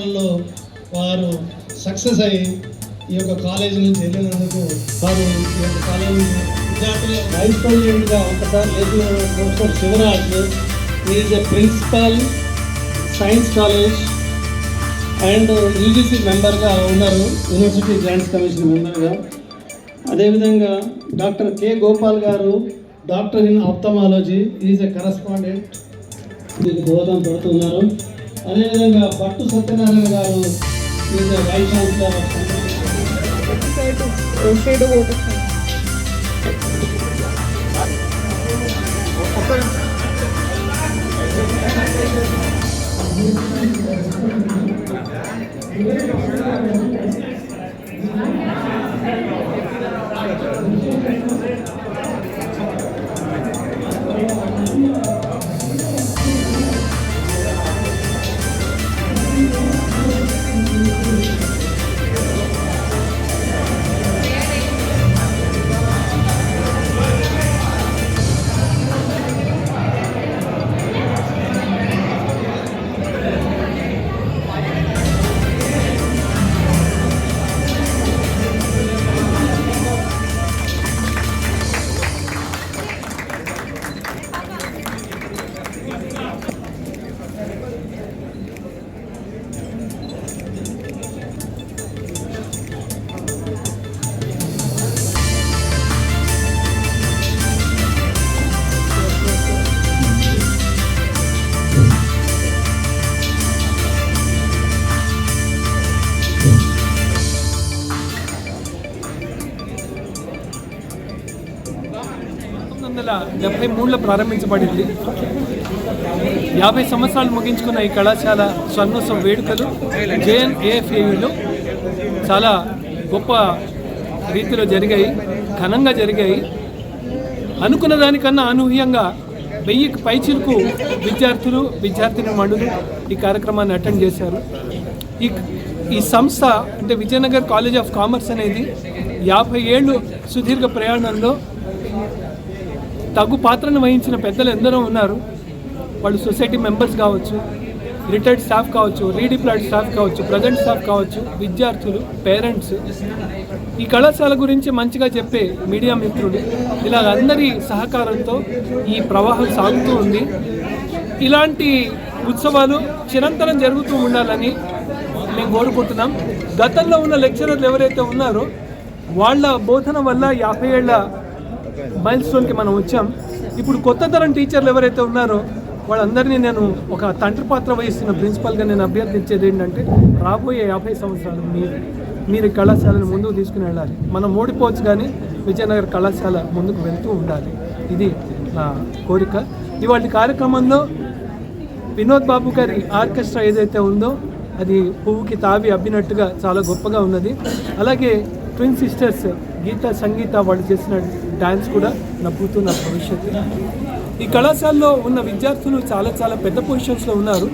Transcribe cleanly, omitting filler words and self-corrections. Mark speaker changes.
Speaker 1: ప్రయత్నాల్లో వారు సక్సెస్ అయ్యి ఈ యొక్క కాలేజీ నుంచి వెళ్ళినందుకు వారు ఈ యొక్క కాలేజీ విద్యార్థులు వైస్ ప్రెసిడెంట్గా ఒకసారి లేచిన professor Shivraj is a principal science college and UGC మెంబర్గా ఉన్నారు, యూనివర్సిటీ గ్రాంట్స్ కమిషన్ మెంబర్గా. అదేవిధంగా డాక్టర్ కె గోపాల్ గారు doctor in ophthalmology, is a correspondent, మీకు దోహదం పడుతున్నారు. అదేవిధంగా భట్టు సత్యనారాయణ గారు ఈజ్ ఎ వైస్ ఛాన్సలర్.
Speaker 2: ప్రారంభించబడింది. 50 సంవత్సరాలు ముగించుకున్న ఈ కళాశాల స్వర్ణోత్సవ వేడుకలు JNAFAUలో చాలా గొప్ప రీతిలో జరిగాయి, ఘనంగా జరిగాయి. అనుకున్న దానికన్నా అనూహ్యంగా 1000కి పైచిలకు విద్యార్థులు విద్యార్థిని మండలి ఈ కార్యక్రమాన్ని అటెండ్ చేశారు. ఈ సంస్థ అంటే విజయనగర్ కాలేజ్ ఆఫ్ కామర్స్ అనేది 50 ఏళ్ళు సుదీర్ఘ ప్రయాణంలో తగు పాత్రను వహించిన పెద్దలు ఎందరో ఉన్నారు. వాళ్ళు సొసైటీ మెంబర్స్ కావచ్చు, రిటైర్డ్ స్టాఫ్ కావచ్చు, రీడిప్లాయిడ్ స్టాఫ్ కావచ్చు, ప్రజెంట్ స్టాఫ్ కావచ్చు, విద్యార్థులు, పేరెంట్స్, ఈ కళాశాల గురించి మంచిగా చెప్పే మీడియా మిత్రులు, ఇలా అందరి సహకారంతో ఈ ప్రవాహం సాగుతూ ఉంది. ఇలాంటి ఉత్సవాలు చిరంతరం జరుగుతూ ఉండాలని మేము కోరుకుంటున్నాం. గతంలో ఉన్న లెక్చరర్లు ఎవరైతే ఉన్నారో వాళ్ళ బోధన వల్ల 50 ఏళ్ల మైల్ స్టోన్కి మనం వచ్చాం. ఇప్పుడు కొత్త తరం టీచర్లు ఎవరైతే ఉన్నారో వాళ్ళందరినీ నేను ఒక తండ్రి పాత్ర వహిస్తున్న ప్రిన్సిపల్గా నేను అభ్యర్థించేది ఏంటంటే, రాబోయే 50 సంవత్సరాలు మీరు కళాశాలను ముందుకు తీసుకుని వెళ్ళాలి. మనం ఓడిపోవచ్చు కానీ విజయనగర్ కళాశాల ముందుకు వెళ్తూ ఉండాలి. ఇది నా కోరిక. ఇవాళ కార్యక్రమంలో వినోద్ బాబు గారి ఆర్కెస్ట్రా ఏదైతే ఉందో అది పువ్వుకి తావి అబ్బినట్టుగా చాలా గొప్పగా ఉన్నది. అలాగే ట్విన్ సిస్టర్స్ గీత సంగీత వాళ్ళు చేసిన డ్యాన్స్ కూడా నవ్వుతూ నా భవిష్యత్తు. ఈ కళాశాలలో ఉన్న విద్యార్థులు చాలా పెద్ద పొజిషన్స్లో ఉన్నారు.